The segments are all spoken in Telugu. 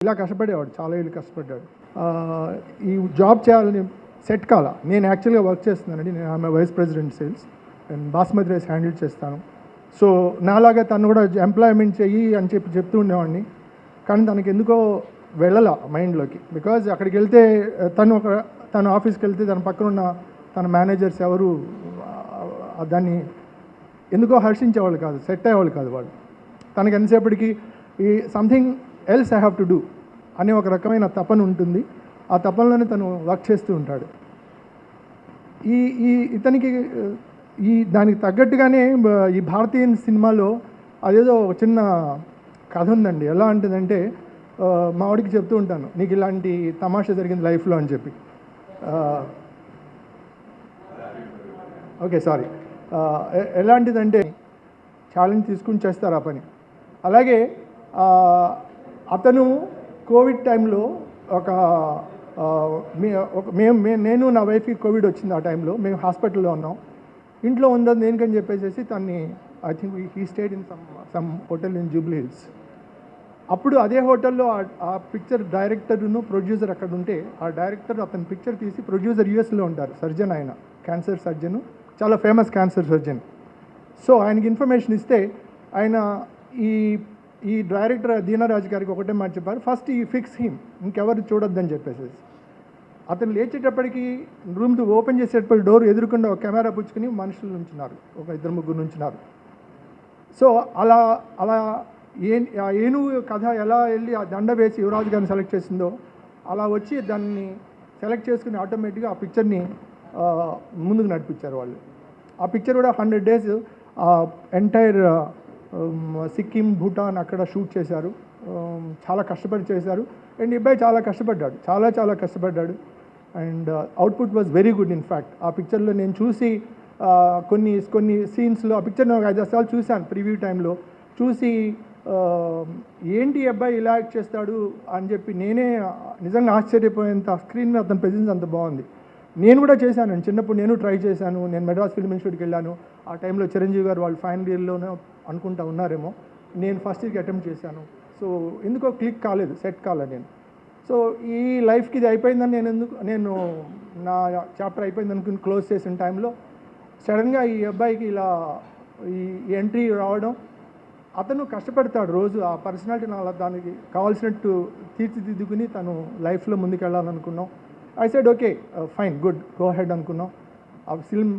ఇలా కష్టపడేవాడు, చాలా ఏళ్ళు కష్టపడ్డాడు. ఈ జాబ్ చేయాలని సెట్ కాల. నేను యాక్చువల్గా వర్క్ చేస్తున్నానండి. నేను ఆమె vice president sales and basmati rice handle చేస్తాను. సో నాలాగా తను కూడా ఎంప్లాయ్మెంట్ చెయ్యి అని చెప్తూ ఉండేవాడిని. కానీ తనకి ఎందుకో వెళ్ళాల మైండ్లోకి. బికాజ్ అక్కడికి వెళ్తే తను ఆఫీస్కి వెళ్తే తన పక్కన ఉన్న తన మేనేజర్స్ ఎవరు దాన్ని ఎందుకో హర్షించేవాళ్ళు కాదు, సెట్ అయ్యేవాళ్ళు కాదు వాళ్ళు. తనకి ఎంతసేపటికి ఈ something else I have to do అనే ఒక రకమైన తపన ఉంటుంది. ఆ తపనలోనే తను వర్క్ చేస్తూ ఉంటాడు. ఇతనికి దానికి తగ్గట్టుగానే ఈ భారతీయ సినిమాలో అదేదో ఒక చిన్న కథ ఉందండి. ఎలా ఉంటుందంటే, మా వాడికి చెప్తూ ఉంటాను, నీకు ఇలాంటి తమాషా జరిగింది లైఫ్లో అని చెప్పి. Okay, sorry. ఎలాంటిదంటే ఛాలెంజ్ తీసుకుని చేస్తారు ఆ పని. అలాగే అతను కోవిడ్ టైంలో నేను నా వైఫ్కి కోవిడ్ వచ్చింది. ఆ టైంలో మేము హాస్పిటల్లో ఉన్నాం. ఇంట్లో ఉండదు దేనికని చెప్పేసి తన్ని I think he stayed in some hotel in Jubilee Hills. అప్పుడు అదే హోటల్లో ఆ పిక్చర్ డైరెక్టర్ను ప్రొడ్యూసర్ అక్కడ ఉంటే, ఆ డైరెక్టర్ అతని పిక్చర్ తీసి, ప్రొడ్యూసర్ యూఎస్లో ఉంటారు, సర్జన్ ఆయన, క్యాన్సర్ సర్జను, చాలా ఫేమస్ క్యాన్సర్ సర్జన్. సో ఆయనకి ఇన్ఫర్మేషన్ ఇస్తే ఆయన ఈ డైరెక్టర్ దీనారాజు గారికి ఒకటే మాట చెప్పారు, ఫస్ట్ ఈ ఫిక్స్ హిమ్, ఇంకెవరు చూడొద్దని చెప్పేసి. అతను లేచేటప్పటికి రూమ్ ఓపెన్ చేసేటప్పటికి డోర్ ఎదురుకుండా ఒక కెమెరా పుచ్చుకుని మనుషులు నుంచున్నారు, ఒక 2-3 నుంచున్నారు. సో అలా ఏనుగు కథ ఎలా వెళ్ళి ఆ దండ వేసి యువరాజు గారిని సెలెక్ట్ చేసిందో, అలా వచ్చి దాన్ని సెలెక్ట్ చేసుకుని ఆటోమేటిక్గా ఆ పిక్చర్ని ముందుకు నడిపించారు వాళ్ళు. ఆ పిక్చర్ కూడా 100 days ఎంటైర్ సిక్కిం, భూటాన్ అక్కడ షూట్ చేశారు. చాలా కష్టపడి చేశారు. అండ్ ఈ అబ్బాయి చాలా కష్టపడ్డాడు, చాలా కష్టపడ్డాడు. And output was very good. In fact ఆ పిక్చర్లో నేను చూసి కొన్ని సీన్స్లో ఆ పిక్చర్ నేను 5-6 సార్లు చూశాను ప్రివ్యూ టైంలో. చూసి ఏంటి అబ్బాయి ఇలా యాక్ట్ చేస్తాడు అని చెప్పి నేనే నిజంగా ఆశ్చర్యపోయేంత స్క్రీన్ మీద అతని ప్రెజెన్స్ అంత బాగుంది. నేను కూడా చేశాను, చిన్నప్పుడు నేను ట్రై చేశాను. నేను మెడ్రాస్ ఫిల్మ్ ఇన్స్టిట్యూట్కి వెళ్ళాను. ఆ టైంలో చిరంజీవి గారు వాళ్ళు ఫైనల్ ఇయర్లోనే అనుకుంటా ఉన్నారేమో. నేను ఫస్ట్ ఇయర్కి అటెంప్ట్ చేశాను. సో ఎందుకో క్లిక్ కాలేదు, సెట్ కాలేదు నేను. సో ఈ లైఫ్కి ఇది అయిపోయిందని నేను నా చాప్టర్ అయిపోయింది అనుకుని క్లోజ్ చేసిన టైంలో సడన్గా ఈ అబ్బాయికి ఇలా ఈ ఎంట్రీ రావడం. అతను కష్టపడతాడు రోజు, ఆ పర్సనాలిటీని అలా దానికి కావాల్సినట్టు తీర్చిదిద్దుకుని తను లైఫ్లో ముందుకు వెళ్ళాలనుకున్నాం. I said okay fine, good, go ahead అనుకున్నాం. ఆ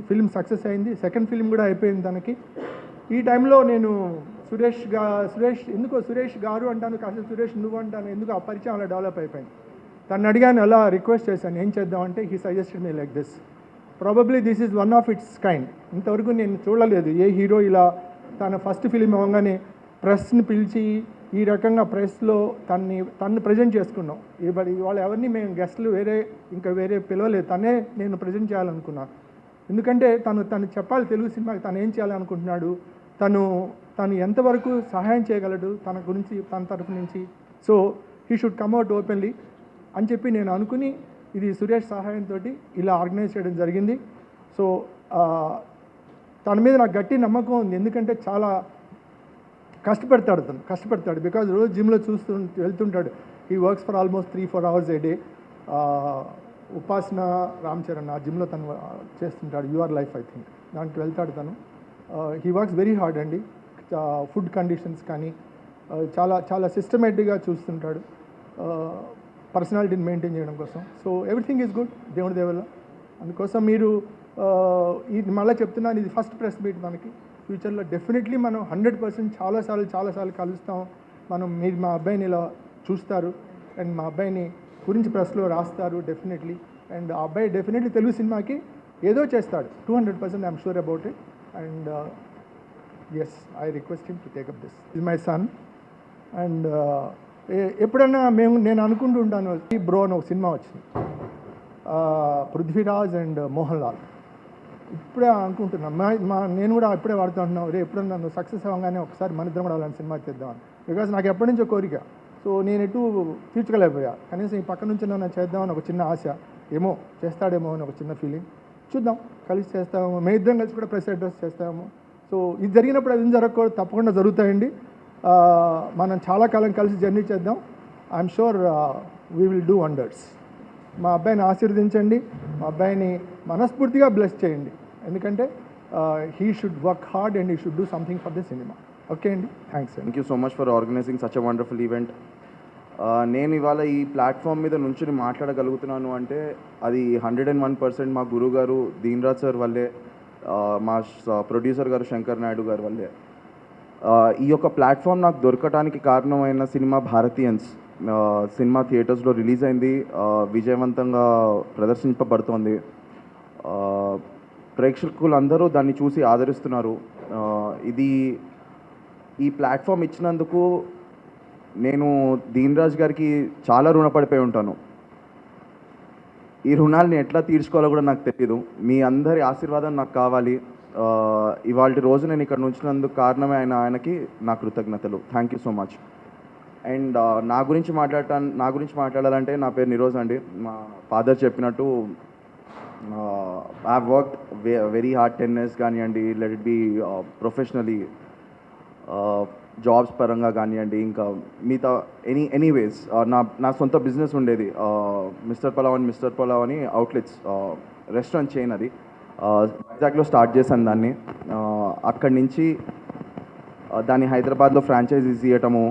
ఫిల్మ్ సక్సెస్ అయింది. సెకండ్ ఫిల్మ్ కూడా అయిపోయింది తనకి. ఈ టైంలో నేను సురేష్ ఎందుకో సురేష్ గారు అంటాను, కాస్త సురేష్ నువ్వు అంటాను, ఎందుకు ఆ పరిచయం అలా డెవలప్ అయిపోయింది. తను అడిగాను, అలా రిక్వెస్ట్ చేశాను, ఏం చేద్దామంటే he suggested me like this. Probably this is one of it's kind. ఇంతవరకు నేను చూడలేదు ఏ హీరో ఇలా తన ఫస్ట్ ఫిలిం అవ్వగానే ప్రెస్ని పిలిచి ఈ రకంగా ప్రెస్లో తన్ని ప్రజెంట్ చేసుకున్నాం. ఇవాళ ఎవరిని మేము గెస్ట్లు వేరే పిలవలేదు, తనే నేను ప్రజెంట్ చేయాలనుకున్నాను. ఎందుకంటే తను చెప్పాలి తెలుగు సినిమాకి తను ఏం చేయాలనుకుంటున్నాడు, తను ఎంతవరకు సహాయం చేయగలడు తన గురించి, తన తరఫు నుంచి. So he should come out openly అని చెప్పి నేను అనుకుని ఇది సురేష్ సహాయంతో ఇలా ఆర్గనైజ్ చేయడం జరిగింది. సో తన మీద నాకు గట్టి నమ్మకం ఉంది. ఎందుకంటే చాలా కష్టపడతాడు. బికాజ్ రోజు జిమ్లో వెళ్తుంటాడు. He works for almost 3-4 hours a day. ఉపాసన రామ్ చరణ్ ఆ జిమ్లో తను చేస్తుంటాడు, యువర్ లైఫ్ ఐ థింక్, దానికి వెళ్తాడు తను. హీ వర్క్స్ వెరీ హార్డ్ అండి. ఫుడ్ కండిషన్స్ కానీ చాలా సిస్టమేటిక్గా చూస్తుంటాడు పర్సనాలిటీని మెయింటైన్ చేయడం కోసం. సో ఎవ్రీథింగ్ ఈజ్ గుడ్ దేవుడి దేవల్ల. అందుకోసం మీరు ఇది మళ్ళీ చెప్తున్నాను, ఇది ఫస్ట్ ప్రెస్ మీట్ మనకి. ఫ్యూచర్లో డెఫినెట్లీ మనం 100% చాలాసార్లు కలుస్తాం. మీరు మా అబ్బాయిని ఇలా చూస్తారు అండ్ మా అబ్బాయిని గురించి ప్రెస్లో రాస్తారు డెఫినెట్లీ. అండ్ ఆ అబ్బాయి డెఫినెట్లీ తెలుగు సినిమాకి ఏదో చేస్తాడు, 200% I'm sure about it. And yes, I request him to take up this. Is my son. And ఎప్పుడన్నా నేను అనుకుంటూ ఉంటాను, ఈ బ్రో అని ఒక సినిమా వచ్చింది, పృథ్వీరాజ్ అండ్ మోహన్ లాల్. ఇప్పుడే అనుకుంటున్నాను, నేను కూడా ఇప్పుడే వాడుతుంటున్నాను, ఎప్పుడన్నా నన్ను సక్సెస్ అవ్వగానే ఒకసారి మన ఇద్దరం కూడా అలాంటి సినిమా చేద్దామని. బికాజ్ నాకు ఎప్పటి నుంచో కోరిక. సో నేను ఎటు తీర్చుకోలేకపోయా. కనీసం ఈ పక్క నుంచి నన్ను చేద్దామని ఒక చిన్న ఆశ, ఏమో చేస్తాడేమో అని ఒక చిన్న ఫీలింగ్. చూద్దాం, కలిసి చేస్తాము, మేము ఇద్దరం కలిసి కూడా ప్రెస్ అడ్రస్ చేస్తాము. సో ఇది జరిగినప్పుడు అది జరగకూడదు, తప్పకుండా జరుగుతాయండి. మనం చాలా కాలం కలిసి జర్నీ చేద్దాం. I'm sure we will do wonders. మా అబ్బాయిని ఆశీర్వదించండి, మా అబ్బాయిని మనస్ఫూర్తిగా బ్లెస్ చేయండి, ఎందుకంటే he should work hard and he should do something for the cinema. Okay అండి, థ్యాంక్స్ అండి. Thank you so much for organising such a wonderful event. నేను ఇవాళ ఈ ప్లాట్ఫామ్ మీద నుంచి మాట్లాడగలుగుతున్నాను అంటే అది 101% మా గురువు గారు దీన్ రాజ్ సార్ వల్లే, మా ప్రొడ్యూసర్ గారు శంకర్ నాయుడు గారు వల్లే. ఈ యొక్క ప్లాట్ఫామ్ నాకు దొరకడానికి కారణమైన సినిమా భారతీయన్స్ సినిమా థియేటర్స్లో రిలీజ్ అయింది, విజయవంతంగా ప్రదర్శింపబడుతోంది. ప్రేక్షకులందరూ దాన్ని చూసి ఆదరిస్తున్నారు. ఈ ప్లాట్ఫామ్ ఇచ్చినందుకు నేను దీన్ రాజ్ గారికి చాలా రుణపడిపోయి ఉంటాను. ఈ రుణాలని ఎట్లా తీర్చుకోవాలో కూడా నాకు తెలియదు. మీ అందరి ఆశీర్వాదం నాకు కావాలి. ఇవాళ రోజు నేను ఇక్కడ నుంచినందుకు కారణమే ఆయనకి నా కృతజ్ఞతలు. Thank you so much. And నా గురించి మాట్లాడాలంటే నా పేరు నిరోజ్ అండి. మా ఫాదర్ చెప్పినట్టు I worked very hard 10 years కానివ్వండి, let it be professionally, jobs పరంగా కానివ్వండి, ఇంకా మిగతా ఎనీవేస్ నా సొంత బిజినెస్ ఉండేది, మిస్టర్ పలావ్ అని అవుట్లెట్స్ రెస్టారెంట్ చైన్. అది వైజాగ్లో స్టార్ట్ చేశాను దాన్ని. అక్కడి నుంచి దాన్ని హైదరాబాద్లో ఫ్రాంచైజీస్ ఇవ్వటము,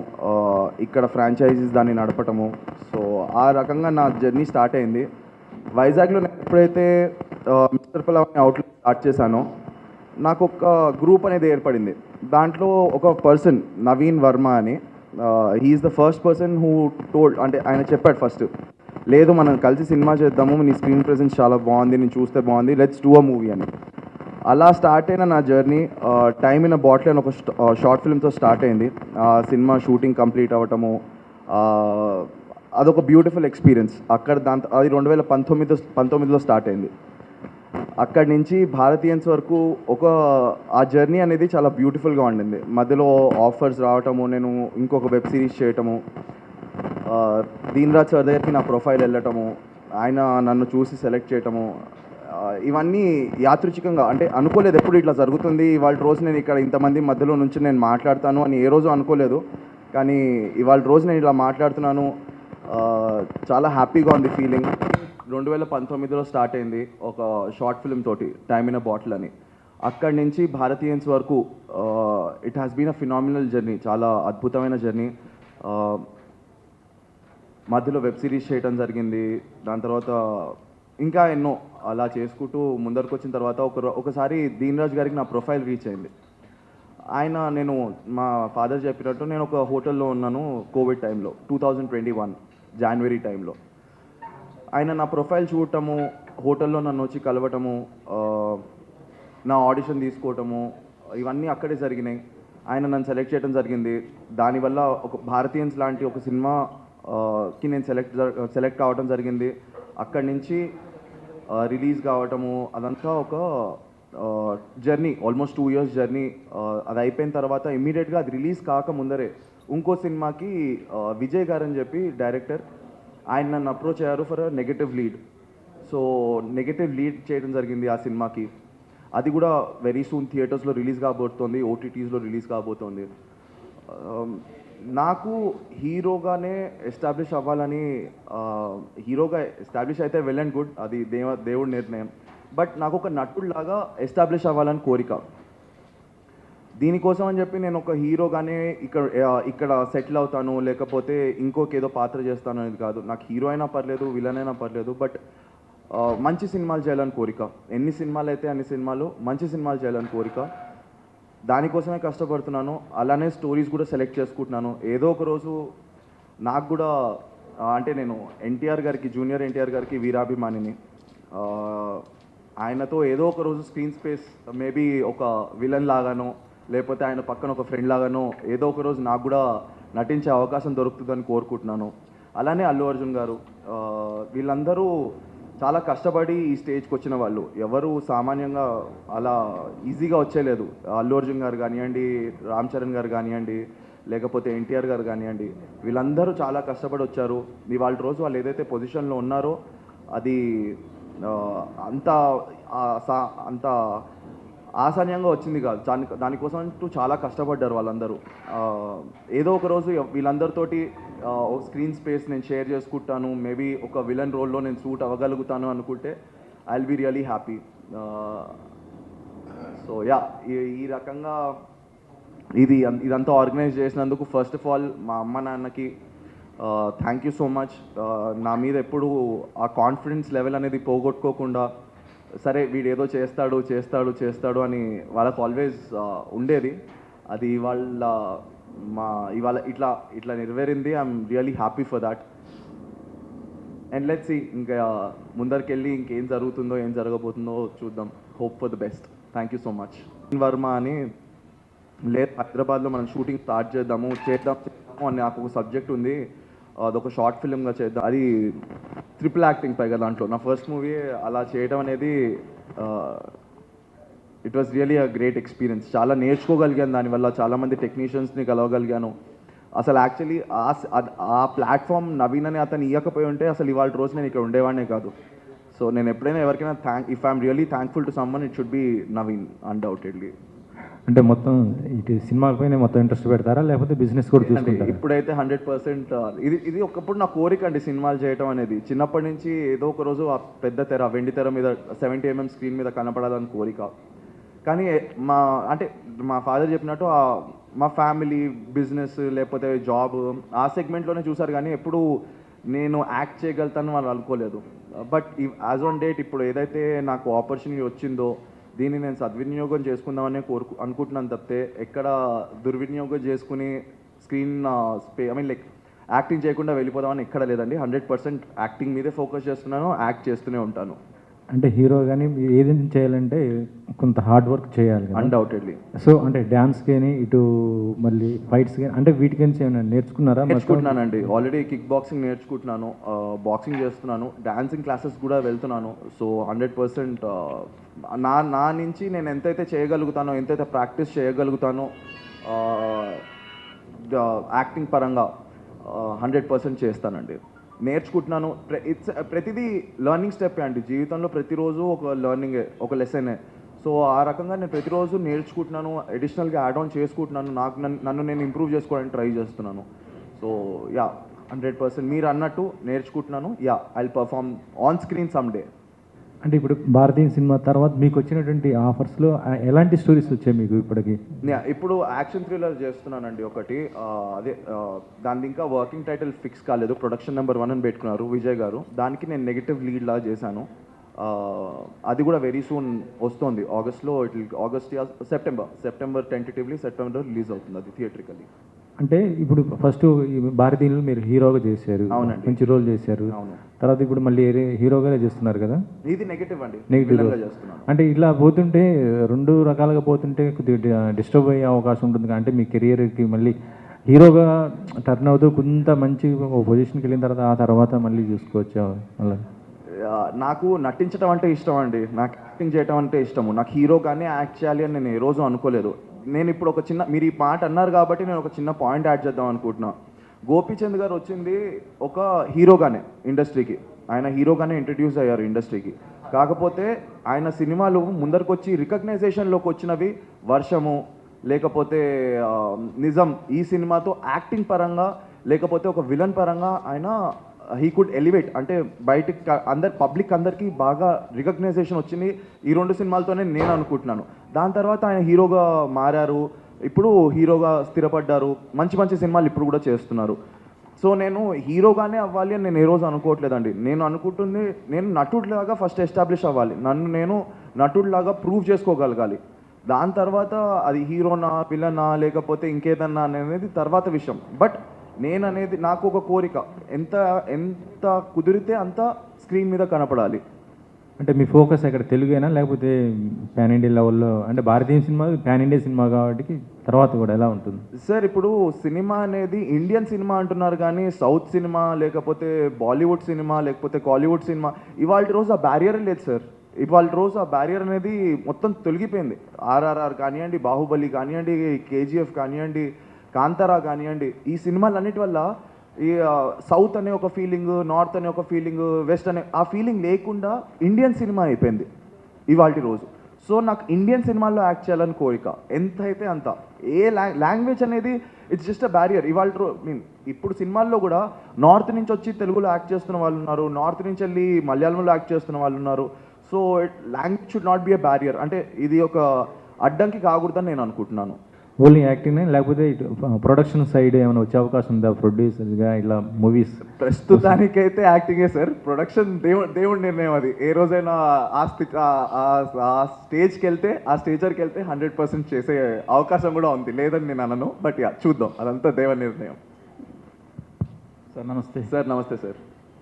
ఇక్కడ ఫ్రాంచైజీస్ దాన్ని నడపటము. సో ఆ రకంగా నా జర్నీ స్టార్ట్ అయింది. వైజాగ్లో నేను ఎప్పుడైతే మిస్టర్ పలావ్ అనే అవుట్లెట్ స్టార్ట్ చేశానో నాకు ఒక గ్రూప్ అనేది ఏర్పడింది. దాంట్లో ఒక పర్సన్ నవీన్ వర్మ అని, he is the first person who told, అంటే ఆయన చెప్పాడు ఫస్ట్, లేదు మనం కలిసి సినిమా చేద్దాము, నీ స్క్రీన్ ప్రెజెన్స్ చాలా బాగుంది, నేను చూస్తే బాగుంది, లెట్స్ డూ అ మూవీ అని. అలా స్టార్ట్ అయిన నా journey time in a bottle అని ఒక షార్ట్ ఫిల్మ్తో స్టార్ట్ అయింది. సినిమా షూటింగ్ కంప్లీట్ అవ్వటము అదొక బ్యూటిఫుల్ ఎక్స్పీరియన్స్. అది 2019లో స్టార్ట్ అయింది. అక్కడి నుంచి భారతీయన్స్ వరకు ఆ జర్నీ అనేది చాలా బ్యూటిఫుల్గా ఉండింది. మధ్యలో ఆఫర్స్ రావటము, నేను ఇంకొక వెబ్ సిరీస్ చేయటము, దీన్ రాజ్ సార్ దగ్గరికి నా ప్రొఫైల్ వెళ్ళటము, ఆయన నన్ను చూసి సెలెక్ట్ చేయటము, ఇవన్నీ యాదృచ్ఛికంగా, అంటే అనుకోలేదు ఎప్పుడు ఇట్లా జరుగుతుంది. ఇవాళ రోజు నేను ఇక్కడ ఇంతమంది మధ్యలో నుంచి నేను మాట్లాడతాను అని ఏ రోజు అనుకోలేదు. కానీ ఇవాళ రోజు నేను ఇలా మాట్లాడుతున్నాను, చాలా హ్యాపీగా ఉంది ఫీలింగ్. 2019లో స్టార్ట్ అయింది ఒక షార్ట్ ఫిల్మ్ తోటి, టైమ్ ఇన్ అ బాటిల్ అని. అక్కడి నుంచి భారతీయన్స్ వరకు it has been a phenomenal journey, చాలా అద్భుతమైన జర్నీ. మధ్యలో వెబ్ సిరీస్ చేయడం జరిగింది. దాని తర్వాత ఇంకా ఎన్నో అలా చేసుకుంటూ ముందరకు వచ్చిన తర్వాత ఒకసారి దీన్ రాజ్ గారికి నా ప్రొఫైల్ రీచ్ అయింది. నేను మా ఫాదర్ చెప్పినట్టు నేను ఒక హోటల్లో ఉన్నాను కోవిడ్ టైంలో, 2021 జనవరి టైంలో. ఆయన నా ప్రొఫైల్ చూడటము, హోటల్లో నన్ను వచ్చి కలవటము, నా ఆడిషన్ తీసుకోవటము, ఇవన్నీ అక్కడే జరిగినాయి. ఆయన నన్ను సెలెక్ట్ చేయడం జరిగింది. దానివల్ల ఒక భారతీయన్స్ లాంటి ఒక సినిమాకి నేను సెలెక్ట్ కావడం జరిగింది. అక్కడి నుంచి రిలీజ్ కావటము, అదంతా ఒక జర్నీ, ఆల్మోస్ట్ 2 years జర్నీ. అది అయిపోయిన తర్వాత ఇమ్మీడియట్గా అది రిలీజ్ కాక ముందరే ఇంకో సినిమాకి విజయ్ గారు అని చెప్పి డైరెక్టర్, ఆయన నన్ను అప్రోచ్ అయ్యారు for negative lead. So negative lead చేయడం జరిగింది ఆ సినిమాకి. అది కూడా వెరీ సూన్ థియేటర్స్లో రిలీజ్ కాబోతోంది, ఓటీటీస్లో రిలీజ్ కాబోతోంది. నాకు హీరోగానే ఎస్టాబ్లిష్ అవ్వాలని, హీరోగా ఎస్టాబ్లిష్ అయితే వెల్ అండ్ గుడ్, అది దేవుడి నిర్ణయం. బట్ నాకు ఒక నటుడిలాగా ఎస్టాబ్లిష్ అవ్వాలని కోరిక. దీనికోసం అని చెప్పి నేను ఒక హీరోగానే ఇక్కడ సెటిల్ అవుతాను, లేకపోతే ఇంకొక ఏదో పాత్ర చేస్తాను అనేది కాదు. నాకు హీరో అయినా పర్లేదు, విలన్ అయినా పర్లేదు, బట్ మంచి సినిమాలు చేయాలని కోరిక. ఎన్ని సినిమాలు అయితే అన్ని సినిమాలు, మంచి సినిమాలు చేయాలని కోరిక. దానికోసమే కష్టపడుతున్నాను. అలానే స్టోరీస్ కూడా సెలెక్ట్ చేసుకుంటున్నాను. ఏదో ఒక రోజు నాకు కూడా, అంటే నేను జూనియర్ ఎన్టీఆర్ గారికి వీరాభిమానిని. ఆయనతో ఏదో ఒక రోజు స్క్రీన్ స్పేస్, మేబీ ఒక విలన్ లాగానో, లేకపోతే ఆయన పక్కన ఒక ఫ్రెండ్ లాగానో ఏదో ఒక రోజు నాకు కూడా నటించే అవకాశం దొరుకుతుందని కోరుకుంటున్నాను. అలానే అల్లు అర్జున్ గారు, వీళ్ళందరూ చాలా కష్టపడి ఈ స్టేజ్కి వచ్చిన వాళ్ళు. ఎవరు సామాన్యంగా అలా ఈజీగా వచ్చేలేదు. అల్లు అర్జున్ గారు కానివ్వండి, రామ్ చరణ్ గారు కానివ్వండి, లేకపోతే ఎన్టీఆర్ గారు కానివ్వండి, వీళ్ళందరూ చాలా కష్టపడి వచ్చారు. ఇవాళ రోజు వాళ్ళు ఏదైతే పొజిషన్లో ఉన్నారో అది అంత ఆసాన్యంగా వచ్చింది కాదు. దానికోసం అంటూ చాలా కష్టపడ్డారు వాళ్ళందరూ. ఏదో ఒక రోజు వీళ్ళందరితోటి ఒక స్క్రీన్ స్పేస్ నేను షేర్ చేసుకుంటాను, మేబీ ఒక విలన్ రోల్లో నేను సూట్ అవ్వగలుగుతాను అనుకుంటే I will be really happy. So yeah, ఈ రకంగా ఇదంతా ఆర్గనైజ్ చేసినందుకు ఫస్ట్ ఆఫ్ ఆల్ మా అమ్మ నాన్నకి థ్యాంక్ యూ సో మచ్. నా మీద ఎప్పుడు ఆ కాన్ఫిడెన్స్ లెవెల్ అనేది పోగొట్టుకోకుండా, సరే వీడు ఏదో చేస్తాడు అని వాళ్ళకు ఆల్వేస్ ఉండేది. అది ఇవాళ ఇట్లా నెరవేరింది. I'm really happy for that. And let's see ఇంకా ముందరికెళ్ళి ఇంకేం జరుగుతుందో ఏం జరగబోతుందో చూద్దాం. Hope for the best. Thank you so much. Varma అని లేదు, హైదరాబాద్లో మనం షూటింగ్ స్టార్ట్ చేద్దాము అని నాకు ఒక సబ్జెక్ట్ ఉంది, అదొక షార్ట్ ఫిల్మ్గా చేద్దాం. అది ట్రిపుల్ యాక్టింగ్ పైగా దాంట్లో నా ఫస్ట్ మూవీ. అలా చేయడం అనేది it was really a great experience. చాలా నేర్చుకోగలిగాను దానివల్ల, చాలామంది టెక్నీషియన్స్ని కలవగలిగాను. అసలు యాక్చువల్లీ ఆ ప్లాట్ఫామ్ నవీన్ అని అతను ఇవ్వకపోయి ఉంటే అసలు ఇవాళ రోజు నేను ఇక్కడ ఉండేవాడినే కాదు. సో నేను ఎప్పుడైనా ఎవరికైనా if I'm really thankful to someone, it should be Naveen undoubtedly. అంటే మొత్తం ఇటు సినిమాలపైనే మొత్తం ఇంట్రెస్ట్ పెడతారా, లేకపోతే బిజినెస్ కూడా చూసుకుంటారా? ఇప్పుడైతే 100% ఇది ఒకప్పుడు నా కోరిక అండి, సినిమాలు చేయడం అనేది. చిన్నప్పటి నుంచి ఏదో ఒక రోజు ఆ పెద్ద తెర, వెండి తెర మీద 70mm స్క్రీన్ మీద కనపడాలని కోరిక. కానీ మా ఫాదర్ చెప్పినట్టు మా ఫ్యామిలీ, బిజినెస్ లేకపోతే జాబ్ ఆ సెగ్మెంట్లోనే చూసారు, కానీ ఎప్పుడు నేను యాక్ట్ చేయగలుగుతాను వాళ్ళు అనుకోలేదు. బట్ యాజ్ ఆన్ డేట్ ఇప్పుడు ఏదైతే నాకు ఆపర్చునిటీ వచ్చిందో దీన్ని నేను సద్వినియోగం చేసుకుందామని అనుకుంటున్నాను తప్పితే ఎక్కడ దుర్వినియోగం చేసుకుని స్క్రీన్ లైక్ యాక్టింగ్ చేయకుండా వెళ్ళిపోదామని ఎక్కడ లేదండి. 100% యాక్టింగ్ మీదే ఫోకస్ చేస్తున్నాను, యాక్ట్ చేస్తూనే ఉంటాను. అంటే హీరో కానీ ఏదైనా చేయాలంటే కొంత హార్డ్ వర్క్ చేయాలి అన్డౌటెడ్లీ. సో అంటే డ్యాన్స్ కానీ ఇటు మళ్ళీ ఫైట్స్ కానీ అంటే వీటికి ఏమైనా నేర్చుకుంటున్నానండి. ఆల్రెడీ కిక్ బాక్సింగ్ నేర్చుకుంటున్నాను, బాక్సింగ్ చేస్తున్నాను, డాన్సింగ్ క్లాసెస్ కూడా వెళ్తున్నాను. సో 100% నా నుంచి నేను ఎంతైతే చేయగలుగుతానో, ఎంతైతే ప్రాక్టీస్ చేయగలుగుతానో యాక్టింగ్ పరంగా 100% చేస్తానండి. నేర్చుకుంటున్నాను. ప్రతిదీ లెర్నింగ్ స్టెప్ అండి జీవితంలో. ప్రతిరోజు ఒక లెర్నింగే, ఒక లెసనే. సో ఆ రకంగా నేను ప్రతిరోజు నేర్చుకుంటున్నాను, అడిషనల్గా యాడ్ ఆన్ చేసుకుంటున్నాను, నన్ను నేను ఇంప్రూవ్ చేసుకోవడానికి ట్రై చేస్తున్నాను. సో యా, 100% మీరు అన్నట్టు నేర్చుకుంటున్నాను. Yeah, I will perform on screen some day. అంటే ఇప్పుడు భారతీయ సినిమా తర్వాత మీకు వచ్చినటువంటి ఆఫర్స్లో ఎలాంటి స్టోరీస్ వచ్చాయి మీకు ఇప్పటికి? ఇప్పుడు యాక్షన్ థ్రిల్లర్ చేస్తున్నానండి ఒకటి. దాని ఇంకా వర్కింగ్ టైటిల్ ఫిక్స్ కాలేదు. ప్రొడక్షన్ నెంబర్ 1 అని పెట్టుకున్నారు విజయ్ గారు. దానికి నేను నెగిటివ్ లీడ్ లాగా చేశాను. అది కూడా వెరీ సూన్ వస్తుంది. సెప్టెంబర్ టెంటేటివ్లీ సెప్టెంబర్ రిలీజ్ అవుతుంది అది థియేట్రికల్లీ. అంటే ఇప్పుడు ఫస్ట్ భారతీయులు మీరు హీరోగా చేశారు, అవునండి, మంచి రోల్ చేశారు. అవును. తర్వాత ఇప్పుడు మళ్ళీ హీరోగానే చేస్తున్నారు కదా? ఇది నెగిటివ్ అండి, నెగిటివ్ చేస్తున్నాను. అంటే ఇలా పోతుంటే రెండు రకాలుగా పోతుంటే కొద్దిగా డిస్టర్బ్ అయ్యే అవకాశం ఉంటుంది. అంటే మీ కెరియర్కి మళ్ళీ హీరోగా టర్న్ అవుతూ కొంత మంచి పొజిషన్కి వెళ్ళిన తర్వాత మళ్ళీ చూసుకోవచ్చు మళ్ళీ. నాకు నటించడం అంటే ఇష్టం అండి, నాకు యాక్టింగ్ చేయడం అంటే ఇష్టము. నాకు హీరోగానే యాక్ట్ చేయాలి అని నేను ఏ రోజు అనుకోలేదు. నేను ఇప్పుడు మీరు ఈ మాట అన్నారు కాబట్టి నేను ఒక చిన్న పాయింట్ యాడ్ చేద్దాం అనుకుంటున్నా. గోపీచంద్ గారు వచ్చింది ఒక హీరోగానే ఇండస్ట్రీకి. ఆయన హీరోగానే ఇంట్రడ్యూస్ అయ్యారు ఇండస్ట్రీకి. కాకపోతే ఆయన సినిమాలు ముందరికి వచ్చి రికగ్నైజేషన్లోకి వచ్చినవి వర్షము, లేకపోతే నిజం. ఈ సినిమాతో యాక్టింగ్ పరంగా లేకపోతే ఒక విలన్ పరంగా ఆయన హీ కుడ్ ఎలివేట్. అంటే బయటికి పబ్లిక్ అందరికీ బాగా రికగ్నైజేషన్ వచ్చింది ఈ 2 సినిమాలతోనే నేను అనుకుంటున్నాను. దాని తర్వాత ఆయన హీరోగా మారారు, ఇప్పుడు హీరోగా స్థిరపడ్డారు, మంచి సినిమాలు ఇప్పుడు కూడా చేస్తున్నారు. సో నేను హీరోగానే అవ్వాలి అని నేను ఏ రోజు అనుకోవట్లేదండి. నేను అనుకుంటుంది నేను నటుడిలాగా ఫస్ట్ ఎస్టాబ్లిష్ అవ్వాలి, నేను నటుడిలాగా ప్రూవ్ చేసుకోగలగాలి. దాని తర్వాత అది హీరోనా, విలనా, లేకపోతే ఇంకేదన్నా అనేది తర్వాత విషయం. బట్ నేననేది నాకు ఒక కోరిక, ఎంత కుదిరితే అంత స్క్రీన్ మీద కనపడాలి. అంటే మీ ఫోకస్ ఎక్కడ తెలుగేనా లేకపోతే పాన్ ఇండియా లెవెల్లో? అంటే భారతీయ సినిమా పాన్ ఇండియా సినిమా కాబట్టి తర్వాత కూడా ఎలా ఉంటుంది సార్? ఇప్పుడు సినిమా అనేది ఇండియన్ సినిమా అంటున్నారు కానీ సౌత్ సినిమా లేకపోతే బాలీవుడ్ సినిమా లేకపోతే కాలీవుడ్ సినిమా ఇవాళ రోజు ఆ బ్యారియర్ లేదు సార్. ఇవాళ రోజు ఆ బ్యారియర్ అనేది మొత్తం తొలగిపోయింది. RRR కానివ్వండి, బాహుబలి కానివ్వండి, KGF కానివ్వండి, కాంతారా కానివ్వండి, ఈ సినిమాలన్నిటి వల్ల ఈ సౌత్ అనే ఒక ఫీలింగ్, నార్త్ అనే ఒక ఫీలింగ్, వెస్ట్ అనే ఆ ఫీలింగ్ లేకుండా ఇండియన్ సినిమా అయిపోయింది ఇవాళ రోజు. సో నాకు ఇండియన్ సినిమాల్లో యాక్ట్ చేయాలని కోరిక, ఎంత అయితే అంత. ఏ లాంగ్వేజ్ అనేది ఇట్స్ జస్ట్ అ బ్యారియర్. ఇవాళ మీన్ ఇప్పుడు సినిమాల్లో కూడా నార్త్ నుంచి వచ్చి తెలుగులో యాక్ట్ చేస్తున్న వాళ్ళు ఉన్నారు, నార్త్ నుంచి వెళ్ళి మలయాళంలో యాక్ట్ చేస్తున్న వాళ్ళు ఉన్నారు. So language should not be a barrier. అంటే ఇది ఒక అడ్డంకి కాకూడదని నేను అనుకుంటున్నాను. ఓన్లీ యాక్టింగ్ లేకపోతే ప్రొడక్షన్ సైడ్ ఏమైనా వచ్చే అవకాశం ఉందా, ప్రొడ్యూసర్గా ఇలా మూవీస్? ప్రస్తుతానికైతే యాక్టింగే సార్. ప్రొడక్షన్ దేవుడి నిర్ణయం అది. ఏ రోజైనా ఆ స్టేజ్కి వెళ్తే, ఆ స్టేజర్కి వెళ్తే 100% చేసే అవకాశం కూడా ఉంది, లేదని నేను అనను. బట్ యా, చూద్దాం, అదంతా దేవుడి నిర్ణయం. సార్ నమస్తే. సార్ నమస్తే సార్.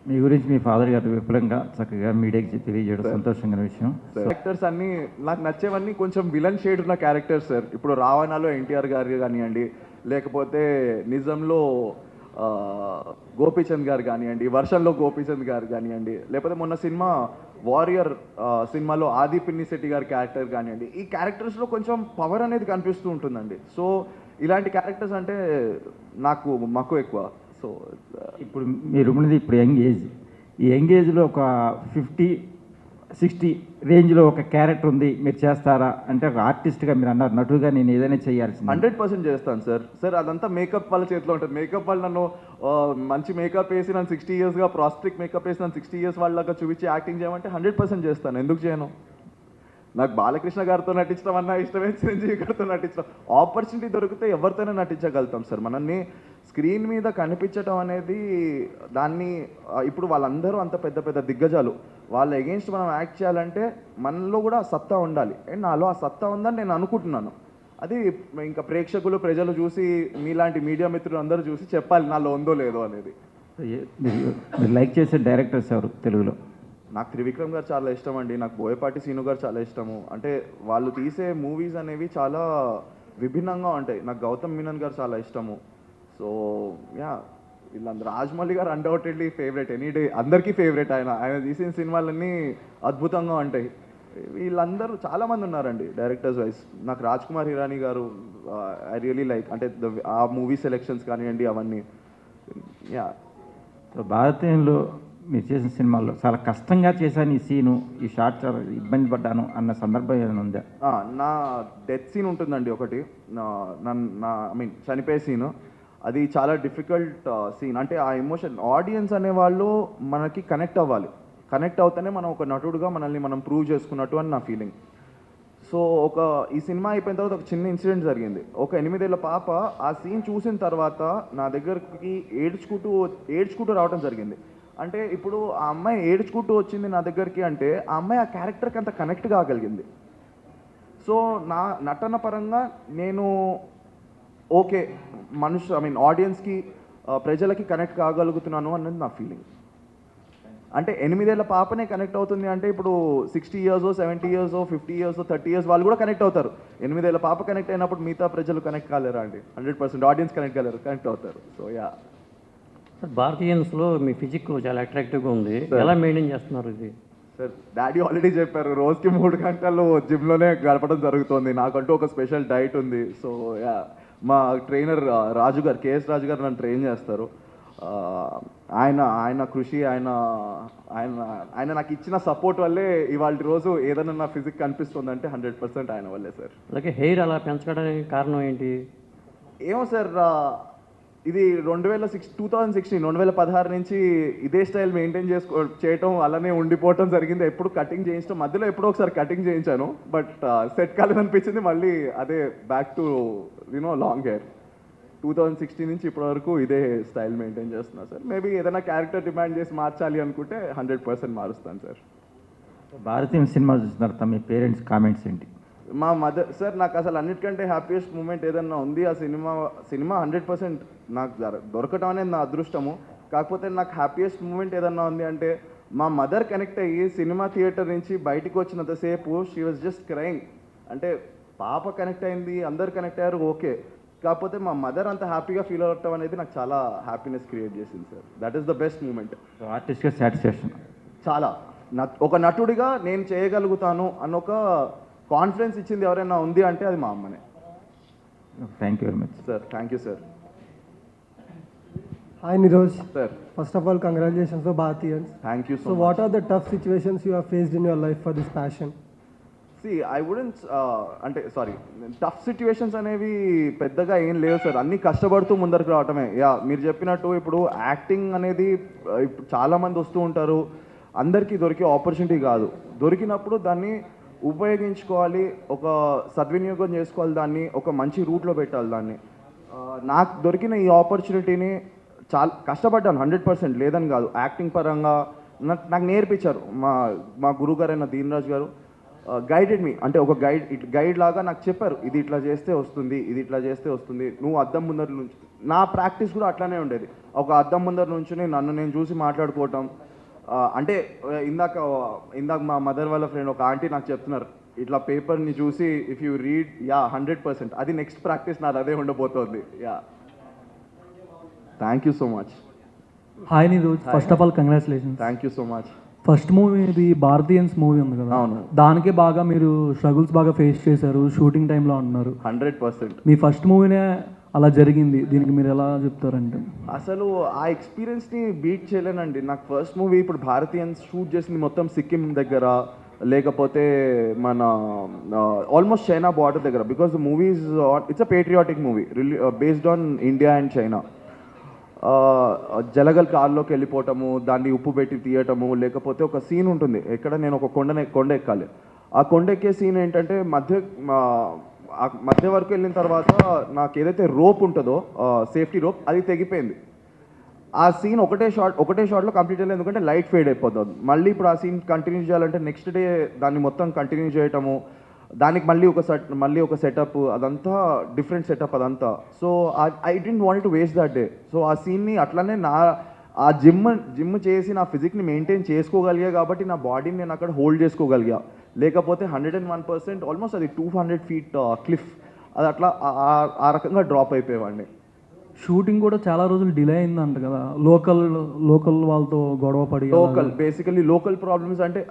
మీ గురించి మీ ఫాదర్ గారు విపులంగా చక్కగా మీడియాకి తెలియజేయడం సంతోషంగా విషయం. క్యారెక్టర్స్ అన్నీ నాకు నచ్చేవన్నీ కొంచెం విలన్ షేడ్ ఉన్న క్యారెక్టర్స్ సార్. ఇప్పుడు రావణాలో ఎన్టీఆర్ గారు కానివ్వండి, లేకపోతే నిజంలో గోపీచంద్ గారు కానివ్వండి, వర్షంలో గోపీచంద్ గారు కానివ్వండి, లేకపోతే మొన్న సినిమా వారియర్ సినిమాలో ఆది పిన్నిశెట్టి గారి క్యారెక్టర్ కానివ్వండి, ఈ క్యారెక్టర్స్లో కొంచెం పవర్ అనేది కనిపిస్తూ ఉంటుందండి. సో ఇలాంటి క్యారెక్టర్స్ అంటే నాకు మక్కువ ఎక్కువ. సో ఇప్పుడు మీరు ఉన్నది ఇప్పుడు యంగ్ ఏజ్. ఈ యంగ్ ఏజ్లో ఒక 50-60 రేంజ్లో ఒక క్యారెక్టర్ ఉంది, మీరు చేస్తారా అంటే ఒక ఆర్టిస్ట్గా మీరు అన్నారు, నటుగా నేను ఏదైనా చేయాల్సింది. 100% చేస్తాను సార్. సార్ అదంతా మేకప్ వాళ్ళ చేతిలో ఉంటుంది. మేకప్ వాళ్ళు నన్ను మంచి మేకప్ వేసి నన్ను 60 ఇయర్స్గా ప్రాస్టిక్ మేకప్ వేసి నన్ను 60 ఇయర్స్ వాళ్ళగా చూపించి యాక్టింగ్ చేయమంటే 100% చేస్తాను. ఎందుకు చేయను? నాకు బాలకృష్ణ గారితో నటించడం అన్న ఇష్టమే, చిరంజీవి గారితో నటించడం. ఆపర్చునిటీ దొరికితే ఎవరితోనే నటించగలుగుతాం సార్. మనల్ని స్క్రీన్ మీద కనిపించడం అనేది దాన్ని ఇప్పుడు వాళ్ళందరూ అంత పెద్ద పెద్ద దిగ్గజాలు, వాళ్ళ ఎగెన్స్ట్ మనం యాక్ట్ చేయాలంటే మనలో కూడా సత్తా ఉండాలి. అండ్ నాలో ఆ సత్తా ఉందని నేను అనుకుంటున్నాను. అది ఇంకా ప్రేక్షకులు ప్రజలు చూసి, మీలాంటి మీడియా మిత్రులు అందరూ చూసి చెప్పాలి నాలో ఉందో లేదో అనేది. మీరు లైక్ చేసే డైరెక్టర్స్ ఎవరు తెలుగులో? నాకు త్రివిక్రమ్ గారు చాలా ఇష్టం అండి. నాకు బోయపాటి శ్రీను గారు చాలా ఇష్టము. అంటే వాళ్ళు తీసే మూవీస్ అనేవి చాలా విభిన్నంగా ఉంటాయి. నాకు గౌతమ్ మీనన్ గారు చాలా ఇష్టము. సో యా, వీళ్ళందరూ, రాజమౌళి గారు అన్డౌటెడ్లీ ఫేవరెట్, ఎనీ డే అందరికీ ఫేవరెట్. ఆయన తీసిన సినిమాలన్నీ అద్భుతంగా ఉంటాయి. వీళ్ళందరూ చాలామంది ఉన్నారండి డైరెక్టర్స్ వైజ్. నాకు రాజ్ కుమార్ హిరానీ గారు ఐ రియలీ లైక్, అంటే ఆ మూవీ సెలెక్షన్స్ కానివ్వండి అవన్నీ. యా, సో భారతీయంలో మీరు చేసిన సినిమాల్లో చాలా కష్టంగా చేశాను ఈ సీను, ఈ షార్ట్ చాలా ఇబ్బంది పడ్డాను అన్న సందర్భం ఏమైనా ఉందా? నా డెత్ సీన్ ఉంటుందండి ఒకటి, ఐ మీన్ చనిపోయే సీన్. అది చాలా డిఫికల్ట్ సీన్. అంటే ఆ ఎమోషన్ ఆడియన్స్ అనేవాళ్ళు మనకి కనెక్ట్ అవ్వాలి. కనెక్ట్ అవుతేనే మనం ఒక నటుడుగా మనల్ని మనం ప్రూవ్ చేసుకున్నట్టు అని నా ఫీలింగ్. సో ఈ సినిమా అయిపోయిన తర్వాత ఒక చిన్న ఇన్సిడెంట్ జరిగింది. ఒక 8 ఏళ్ల పాప ఆ సీన్ చూసిన తర్వాత నా దగ్గరికి ఏడ్చుకుంటూ రావడం జరిగింది. అంటే ఇప్పుడు ఆ అమ్మాయి ఏడ్చుకుంటూ వచ్చింది నా దగ్గరికి అంటే ఆ అమ్మాయి ఆ క్యారెక్టర్కి అంత కనెక్ట్ కాగలిగింది. సో నా నటన పరంగా నేను ఓకే, ఐ మీన్ ఆడియన్స్కి, ప్రజలకి కనెక్ట్ కాగలుగుతున్నాను అన్నది నా ఫీలింగ్. అంటే 8 ఏళ్ల పాపనే కనెక్ట్ అవుతుంది అంటే ఇప్పుడు 60 ఇయర్స్, 70 ఇయర్స్, 50 ఇయర్స్, 30 ఇయర్స్ వాళ్ళు కూడా కనెక్ట్ అవుతారు. 8 ఏళ్ల పాప కనెక్ట్ అయినప్పుడు మిగతా ప్రజలు కనెక్ట్ కాలేరా అండి? 100% ఆడియన్స్ కనెక్ట్ అవుతారు. So yeah. సార్ భారతీయన్స్లో మీ ఫిజిక్ చాలా అట్రాక్టివ్గా ఉంది, ఎలా మెయింటైన్ చేస్తున్నారు ఇది? సార్ డాడీ ఆల్రెడీ చెప్పారు, రోజుకి 3 గంటలు జిమ్లోనే గడపడం జరుగుతుంది. నాకంటూ ఒక స్పెషల్ డైట్ ఉంది. సో యా, మా ట్రైనర్ రాజు గారు, కేఎస్ రాజు గారు నన్ను ట్రైన్ చేస్తారు. ఆయన కృషి, ఆయన నాకు ఇచ్చిన సపోర్ట్ వల్లే ఇవాళ రోజు ఏదైనా నా ఫిజిక్ కనిపిస్తుంది అంటే 100% ఆయన వల్లే సార్. అలాగే హెయిర్ అలా పెంచడానికి కారణం ఏంటి? ఏమో సార్, ఇది 2016 నుంచి ఇదే స్టైల్ మెయింటైన్ చేయటం అలానే ఉండిపోవటం జరిగింది. ఎప్పుడు కటింగ్ చేయించడం, మధ్యలో ఎప్పుడో ఒకసారి కటింగ్ చేయించాను, బట్ సెట్ కాలేదనిపించింది. మళ్ళీ అదే బ్యాక్ టు లాంగ్ హెయిర్. 2016 నుంచి ఇప్పటి వరకు ఇదే స్టైల్ మెయింటైన్ చేస్తున్నా సార్. మేబీ ఏదైనా క్యారెక్టర్ డిమాండ్ చేసి మార్చాలి అనుకుంటే 100% మారుస్తాను సార్. భారతీయ సినిమా చూసిన తర్వాత మీ పేరెంట్స్ కామెంట్స్ ఏంటి? మా మదర్ సార్, నాకు అసలు అన్నిటికంటే హ్యాపీయెస్ట్ మూమెంట్ ఏదన్నా ఉంది, ఆ సినిమా 100% నాకు దొరకటం అనేది నా అదృష్టము. కాకపోతే నాకు హ్యాపీయెస్ట్ మూమెంట్ ఏదన్నా ఉంది అంటే మా మదర్ కనెక్ట్ అయ్యి సినిమా థియేటర్ నుంచి బయటికి వచ్చినంతసేపు షీ వాజ్ జస్ట్ క్రైయింగ్. అంటే పాప కనెక్ట్ అయింది, అందరు కనెక్ట్ అయ్యారు, ఓకే. కాకపోతే మా మదర్ అంత హ్యాపీగా ఫీల్ అవ్వటం అనేది నాకు చాలా హ్యాపీనెస్ క్రియేట్ చేసింది sir. That is the best moment. ఆర్టిస్ట్గా సాటిస్ఫాక్షన్ చాలా. ఒక నటుడిగా నేను చేయగలుగుతాను అన్న ఒక కాన్ఫిడెన్స్ ఇచ్చింది ఎవరైనా ఉంది అంటే అది మా అమ్మనే. Thank you very much sir. Thank you sir. Hi Niroj. Sir. First of all, congratulations for Bhartiyans. Thank you so much. So what are the tough situations you have faced in your life for this passion? I wouldn't అంటే సారీ, టఫ్ సిచ్యువేషన్స్ అనేవి పెద్దగా ఏం లేవు సార్, అన్నీ కష్టపడుతూ ముందరికి రావటమే. యా, మీరు చెప్పినట్టు ఇప్పుడు యాక్టింగ్ అనేది ఇప్పుడు చాలామంది వస్తూ ఉంటారు, అందరికీ దొరికే ఆపర్చునిటీ కాదు. దొరికినప్పుడు దాన్ని ఉపయోగించుకోవాలి, ఒక సద్వినియోగం చేసుకోవాలి, దాన్ని ఒక మంచి రూట్లో పెట్టాలి దాన్ని. నాకు దొరికిన ఈ ఆపర్చునిటీని చాలా కష్టపడ్డాను, 100% లేదని కాదు. యాక్టింగ్ పరంగా నాకు నేర్పించారు మా గురుగారైన దీనరాజ్ గారు. గైడెడ్ మీ, అంటే ఒక గైడ్ లాగా నాకు చెప్పారు, ఇది ఇట్లా చేస్తే వస్తుంది, ఇది ఇట్లా చేస్తే వస్తుంది. నువ్వు అద్దం ముందర నుంచి, నా ప్రాక్టీస్ కూడా అట్లానే ఉండేది. ఒక అద్దం ముందర నుంచి నన్ను నేను చూసి మాట్లాడుకోవటం. అంటే ఇందాక మా మదర్ వాళ్ళ ఫ్రెండ్ ఒక ఆంటీ నాకు చెప్తున్నారు, ఇట్లా పేపర్ని చూసి ఇఫ్ యూ రీడ్, యా 100%, అది నెక్స్ట్ ప్రాక్టీస్ నాది అదే ఉండబోతోంది. Yeah, thank you so much. Hi Neeraj, first of all congratulations. Thank you so much. First movie ఇది భారతీయన్స్ మూవీ ఉంది కదా, అవును. దానికే బాగా మీరు స్ట్రగుల్స్ బాగా ఫేస్ చేశారు షూటింగ్ టైంలో అంటున్నారు. 100%. మీ ఫస్ట్ మూవీనే అలా జరిగింది, దీనికి మీరు ఎలా చెప్తారంటే? అసలు ఆ ఎక్స్పీరియన్స్ని బీట్ చేయలేనండి. నాకు ఫస్ట్ మూవీ ఇప్పుడు భారతీయన్స్ షూట్ చేసింది మొత్తం సిక్కిం దగ్గర, లేకపోతే మన ఆల్మోస్ట్ చైనా బార్డర్ దగ్గర. Because the movies it's a patriotic movie based on India and China. జలగల్ కార్లోకి వెళ్ళిపోవటము, దాన్ని ఉప్పు పెట్టి తీయటము, లేకపోతే ఒక సీన్ ఉంటుంది ఎక్కడ నేను ఒక కొండ ఎక్కాలి. ఆ కొండ ఎక్కే సీన్ ఏంటంటే మధ్య వరకు వెళ్ళిన తర్వాత నాకు ఏదైతే రోప్ ఉంటుందో సేఫ్టీ రోప్, అది తెగిపోయింది. ఆ సీన్ ఒకటే షాట్లో కంప్లీట్ అయ్యలేదు, ఎందుకంటే లైట్ ఫేడ్ అయిపోతుంది. మళ్ళీ ఇప్పుడు ఆ సీన్ కంటిన్యూ చేయాలంటే నెక్స్ట్ డే దాన్ని మొత్తం కంటిన్యూ చేయటము, దానికి మళ్ళీ ఒక సెటప్, అదంతా డిఫరెంట్ సెటప్ అదంతా. So I don't want to waste that day. So ఆ సీన్ని అట్లనే ఆ జిమ్ చేసి నా ఫిజిక్ని మెయింటైన్ చేసుకోగలిగా కాబట్టి నా బాడీని నేను అక్కడ హోల్డ్ చేసుకోగలిగా. లేకపోతే 101% ఆల్మోస్ట్ అది 200 feet క్లిఫ్, అది అట్లా ఆ రకంగా డ్రాప్ అయిపోయేవాడిని. షూటింగ్ కూడా చాలా రోజులు డిలే అయిందంట కదా, లోకల్ వాళ్ళతో గొడవ పడి. బేసికలీ లోకల్ ప్రాబ్లమ్స్ అంటే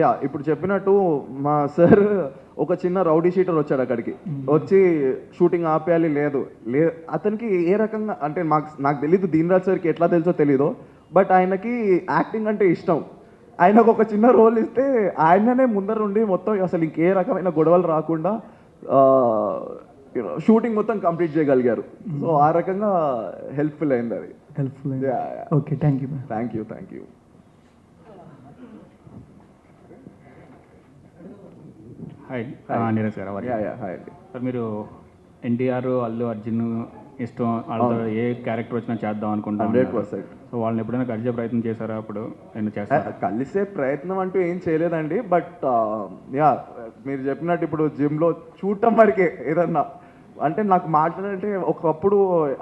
యా, ఇప్పుడు చెప్పినట్టు మా సార్ ఒక చిన్న రౌడీ షీటర్ వచ్చాడు అక్కడికి, వచ్చి షూటింగ్ ఆపేయాలి లేదు అతనికి ఏ రకంగా అంటే నాకు తెలీదు, దీనరాజ్ సార్కి ఎట్లా తెలుసో తెలీదు, బట్ ఆయనకి యాక్టింగ్ అంటే ఇష్టం. ఆయనకు ఒక చిన్న రోల్ ఇస్తే ఆయననే ముందరుండి మొత్తం అసలు ఇంకే రకమైన గొడవలు రాకుండా షూటింగ్ మొత్తం కంప్లీట్ చేయగలిగారు. సో ఆ రకంగా హెల్ప్ఫుల్ అయింది అది. Helpful. Okay, thank you. Thank you. Hi Neeraj గారు. హాయ్ అండి. సార్, మీరు ఎన్టీఆర్, అల్లు అర్జున్ ఇష్టం, వాళ్ళతో ఏ క్యారెక్టర్ వచ్చినా చేద్దాం అనుకుంటాను. 100%. సో వాళ్ళని ఎప్పుడైనా కలిసే ప్రయత్నం చేశారా? అప్పుడు నేను చేస్తాను. కలిసే ప్రయత్నం అంటూ ఏం చేయలేదండి, బట్ యా మీరు చెప్పినట్టు ఇప్పుడు జిమ్లో చూడటం వరకే ఏదన్నా. అంటే నాకు మాట్లాడంటే ఒకప్పుడు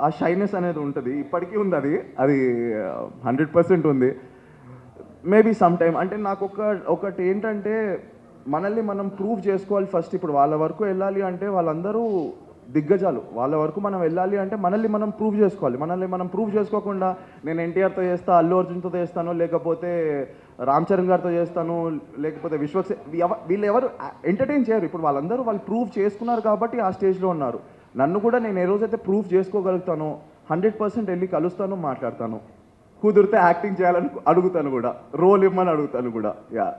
ఆ షైనెస్ అనేది ఉంటుంది, ఇప్పటికీ ఉంది, అది 100% ఉంది. మేబీ సమ్ టైమ్ అంటే నాకు ఒకటి ఏంటంటే మనల్ని మనం ప్రూవ్ చేసుకోవాలి ఫస్ట్. ఇప్పుడు వాళ్ళ వరకు వెళ్ళాలి అంటే వాళ్ళందరూ దిగ్గజాలు, వాళ్ళ వరకు మనం వెళ్ళాలి అంటే మనల్ని మనం ప్రూవ్ చేసుకోవాలి. మనల్ని మనం ప్రూవ్ చేసుకోకుండా నేను ఎన్టీఆర్తో చేస్తా, అల్లు అర్జున్తో చేస్తాను, లేకపోతే రామ్ చరణ్ గారితో చేస్తాను, లేకపోతే వీళ్ళు ఎవరు ఎంటర్టైన్ చేయరు. ఇప్పుడు వాళ్ళు ప్రూవ్ చేసుకున్నారు కాబట్టి ఆ స్టేజ్లో ఉన్నారు. నన్ను కూడా నేను ఏ రోజైతే ప్రూవ్ చేసుకోగలుగుతానో 100% వెళ్ళి కలుస్తాను, మాట్లాడతాను, కుదిరితే యాక్టింగ్ చేయాలని అడుగుతాను కూడా, రోల్ ఇవ్వమని అడుగుతాను కూడా. యా.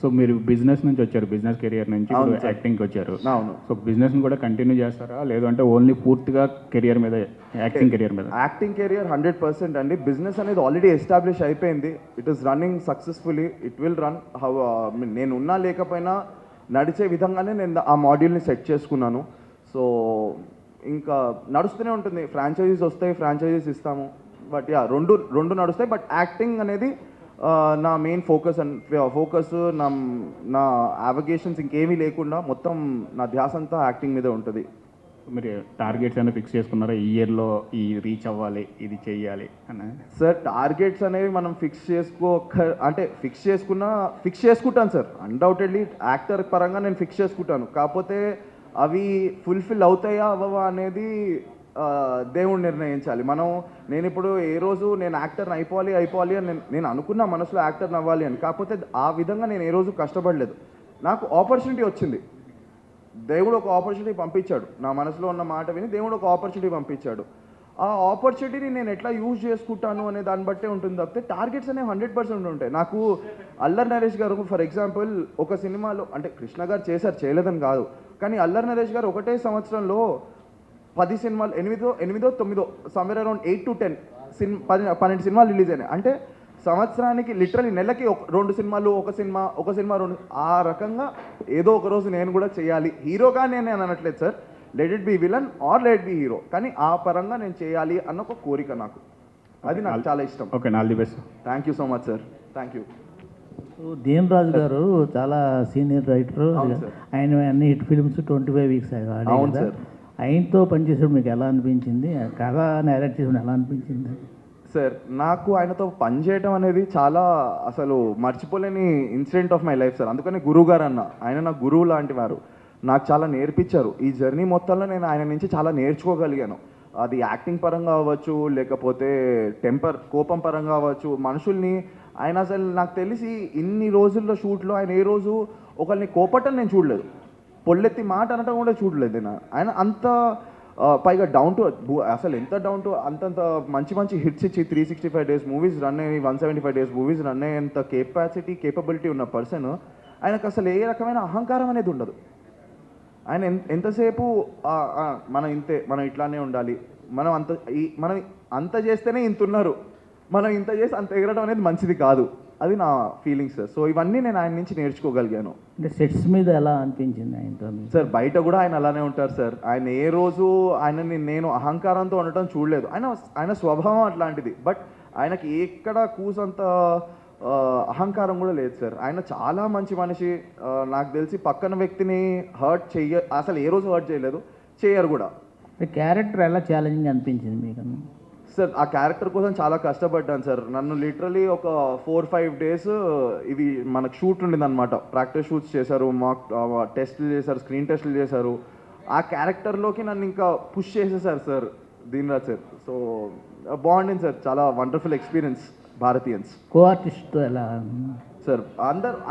సో మీరు బిజినెస్ నుంచి వచ్చారు, బిజినెస్ కెరియర్ నుంచి యాక్టింగ్కి వచ్చారు. అవును. సో బిజినెస్ని కూడా కంటిన్యూ చేస్తారా, లేదు అంటే ఓన్లీ పూర్తిగా కెరియర్ మీద, యాక్టింగ్ కెరియర్ మీద? యాక్టింగ్ కెరియర్ 100% అండి. బిజినెస్ అనేది ఆల్రెడీ ఎస్టాబ్లిష్ అయిపోయింది, it is running successfully, it will run. నేను ఉన్నా లేకపోయినా నడిచే విధంగానే నేను ఆ మాడ్యూల్ని సెట్ చేసుకున్నాను. సో ఇంకా నడుస్తూనే ఉంటుంది, ఫ్రాంచైజీస్ వస్తాయి, ఫ్రాంచైజీస్ ఇస్తాము, బట్ యా రెండు నడుస్తాయి. బట్ యాక్టింగ్ అనేది నా మెయిన్ ఫోకస్ నా అవగేషన్స్ ఇంకేమీ లేకుండా మొత్తం నా ధ్యాస అంతా యాక్టింగ్ మీదే ఉంటుంది. మీరు టార్గెట్స్ అయినా ఫిక్స్ చేసుకున్నారా, ఈ ఇయర్లో ఈ రీచ్ అవ్వాలి, ఇది చెయ్యాలి అని? సార్, టార్గెట్స్ అనేవి మనం ఫిక్స్ చేసుకుంటాను సార్. అన్డౌటెడ్లీ యాక్టర్ పరంగా నేను ఫిక్స్ చేసుకుంటాను, కాకపోతే అవి ఫుల్ఫిల్ అవుతాయా అవ్వవా అనేది దేవుడు నిర్ణయించాలి. నేను ఇప్పుడు ఏ రోజు నేను యాక్టర్ని అయిపోవాలి అని నేను అనుకున్నా మనసులో యాక్టర్ని అవ్వాలి అని, కాకపోతే ఆ విధంగా నేను ఏ రోజు కష్టపడలేదు. నాకు ఆపర్చునిటీ వచ్చింది, దేవుడు ఒక ఆపర్చునిటీ పంపించాడు, నా మనసులో ఉన్న మాట విని దేవుడు ఒక ఆపర్చునిటీ పంపించాడు. ఆ ఆపర్చునిటీని నేను ఎట్లా యూజ్ చేసుకుంటాను అనే దాన్ని బట్టే ఉంటుంది తప్పితే టార్గెట్స్ అనేవి 100% ఉంటాయి. నాకు అల్లరి నరేష్ గారు ఫర్ ఎగ్జాంపుల్ ఒక సినిమాలో, అంటే కృష్ణ గారు చేశారు, చేయలేదని కాదు, కానీ అల్లరి నరేష్ గారు ఒకటే సంవత్సరంలో 10 సినిమాలు, 8, 9 సమ్వేర్ అరౌండ్ 8 to 10 12 సినిమాలు రిలీజ్ అయినాయి. అంటే సంవత్సరానికి లిటరలీ నెలకి 2 సినిమాలు, ఒక సినిమా 2, ఆ రకంగా ఏదో ఒక రోజు నేను కూడా చేయాలి. హీరోగా నేను అనట్లేదు sir, let it be villain or let it be hero, కానీ ఆ పరంగా నేను చేయాలి అన్న ఒక కోరిక నాకు, అది నాకు చాలా ఇష్టం. Okay, all the best. Thank you so much sir, thank you. Deen Raju గారు చాలా సీనియర్ రైటర్, అవును సార్. ఆయన అన్ని హిట్ ఫిల్మ్స్ 25 వీక్స్ అవును సార్. ఆయనతో పనిచేసేప్పుడు మీకు ఎలా అనిపించింది? కథ నేరేట్ చేసిన ఎలా అనిపించింది? సార్ నాకు ఆయనతో పనిచేయడం అనేది చాలా అసలు మర్చిపోలేని incident of my life sir. అందుకని గురువు గారు అన్న, ఆయన నాకు గురువు లాంటి వారు, నాకు చాలా నేర్పించారు. ఈ జర్నీ మొత్తంలో నేను ఆయన నుంచి చాలా నేర్చుకోగలిగాను. అది యాక్టింగ్ పరంగా అవ్వచ్చు, లేకపోతే కోపం పరంగా అవ్వచ్చు, మనుషుల్ని ఆయన అసలు నాకు తెలిసి ఇన్ని రోజుల్లో షూట్లో ఆయన ఏ రోజు ఒకరిని కోపట్టని నేను చూడలేదు, పొల్లెత్తి మాట అనటం కూడా చూడలేదు నేను. ఆయన అంత పైగా డౌన్ టు, అసలు ఎంత డౌన్ టు, అంతంత మంచి హిట్స్ ఇచ్చి 365 days మూవీస్ రన్ అయ్యి 175 days మూవీస్ రన్ అయ్యేంత కేపబిలిటీ ఉన్న పర్సన్, ఆయనకు అసలు ఏ రకమైన అహంకారం అనేది ఉండదు. ఆయన ఎంతసేపు మనం ఇంతే, మనం ఇట్లానే ఉండాలి, మనం అంత చేస్తేనే ఇంత ఉన్నారు, మనం ఇంత చేసి అంత ఎగరడం అనేది మంచిది కాదు, అది నా ఫీలింగ్స్ సార్. సో ఇవన్నీ నేను ఆయన నుంచి నేర్చుకోగలిగాను. అంటే సెట్స్ మీద ఎలా అనిపించింది ఆయనతో? సార్ బయట కూడా ఆయన అలానే ఉంటారు సార్. ఆయన ఏ రోజు ఆయనని నేను అహంకారంతో ఉండటం చూడలేదు. ఆయన స్వభావం అట్లాంటిది, బట్ ఆయనకి ఎక్కడ కూసంత అహంకారం కూడా లేదు సార్. ఆయన చాలా మంచి మనిషి. నాకు తెలిసి పక్కన వ్యక్తిని అసలు ఏ రోజు హర్ట్ చేయలేదు, చేయరు కూడా. క్యారెక్టర్ ఎలా ఛాలెంజింగ్ అనిపించింది మీకు? సార్ ఆ క్యారెక్టర్ కోసం చాలా కష్టపడ్డాను సార్. నన్ను లిటరలీ ఒక 4-5 days ఇవి మనకు షూట్ ఉండింది అనమాట, ప్రాక్టీస్ షూట్స్ చేశారు, మాక్ టెస్టులు చేశారు, స్క్రీన్ టెస్టులు చేశారు. ఆ క్యారెక్టర్లోకి నన్ను ఇంకా పుష్ చేసేసారు sir Deen Raj sir. So బాగుండింది సార్, చాలా వండర్ఫుల్ ఎక్స్పీరియన్స్. భారతీయన్స్ కో ఆర్టిస్ట్తో ఎలా సార్?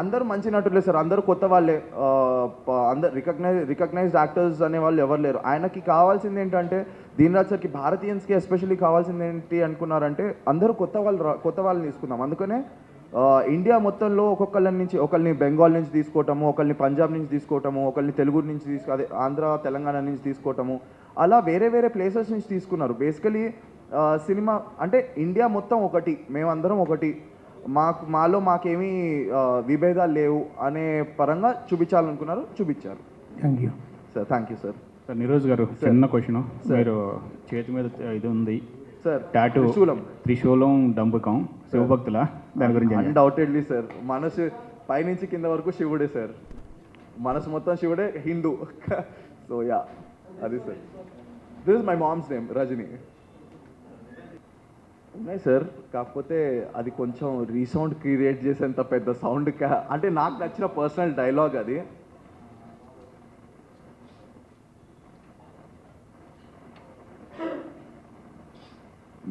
అందరూ మంచి నటులే సార్, అందరూ కొత్త వాళ్ళే, అందరు రికగ్నైజ్డ్ యాక్టర్స్ అనే వాళ్ళు ఎవరు లేరు. ఆయనకి కావాల్సింది ఏంటంటే, దీన్ రాజ్ సార్కి భారతీయన్స్కి ఎస్పెషల్లీ కావాల్సింది ఏంటి అనుకున్నారంటే, అందరూ కొత్త వాళ్ళని తీసుకుందాం. అందుకనే ఇండియా మొత్తంలో ఒకరిని బెంగాల్ నుంచి తీసుకోవటము, ఒకరిని పంజాబ్ నుంచి తీసుకోవటము, ఒకరిని తెలుగు నుంచి అదే ఆంధ్ర తెలంగాణ నుంచి తీసుకోవటము, అలా వేరే ప్లేసెస్ నుంచి తీసుకున్నారు. బేసికలీ సినిమా అంటే ఇండియా మొత్తం ఒకటి, మేమందరం ఒకటి, మాలో మాకేమీ విభేదాలు లేవు అనే పరంగా చూపించాలనుకున్నారు, చూపించారు. Thank you sir, thank you sir. Sir Niroj గారు, చిన్న క్వశ్చన్. మీరు చేతి మీద ఇది ఉంది సార్, టాటూ, త్రిశూలం డంబుకం, శివభక్తుల, దాని గురించి అన్డౌటెడ్లీ సార్. మనసు పైనుంచి కింద వరకు శివుడే సార్, మనసు మొత్తం శివుడే, హిందూ. సో యా, అది sir. This is my mom's name, Rajani. ఉన్నాయి సార్, కాకపోతే అది కొంచెం రీసౌండ్ క్రియేట్ చేసేంత పెద్ద సౌండ్ అంటే నాకు నచ్చిన పర్సనల్ డైలాగ్ అది.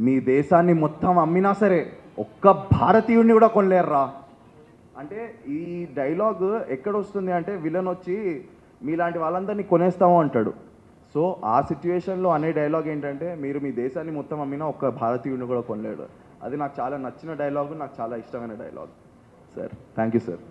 మీ దేశాన్ని మొత్తం అమ్మినా సరే ఒక్క భారతీయుడిని కూడా కొనలేరురా అంటే, ఈ డైలాగ్ ఎక్కడ వస్తుంది అంటే, విలన్ వచ్చి మీలాంటి వాళ్ళందరినీ కొనేస్తాము అంటాడు. సో ఆ సిచ్యువేషన్లో అనే డైలాగ్ ఏంటంటే, మీరు మీ దేశాన్ని మొత్తం అమ్మినా ఒక్క భారతీయుడిని కూడా కొనలేడు. అది నాకు చాలా నచ్చిన డైలాగ్, నాకు చాలా ఇష్టమైన dialogue sir. Thank you sir.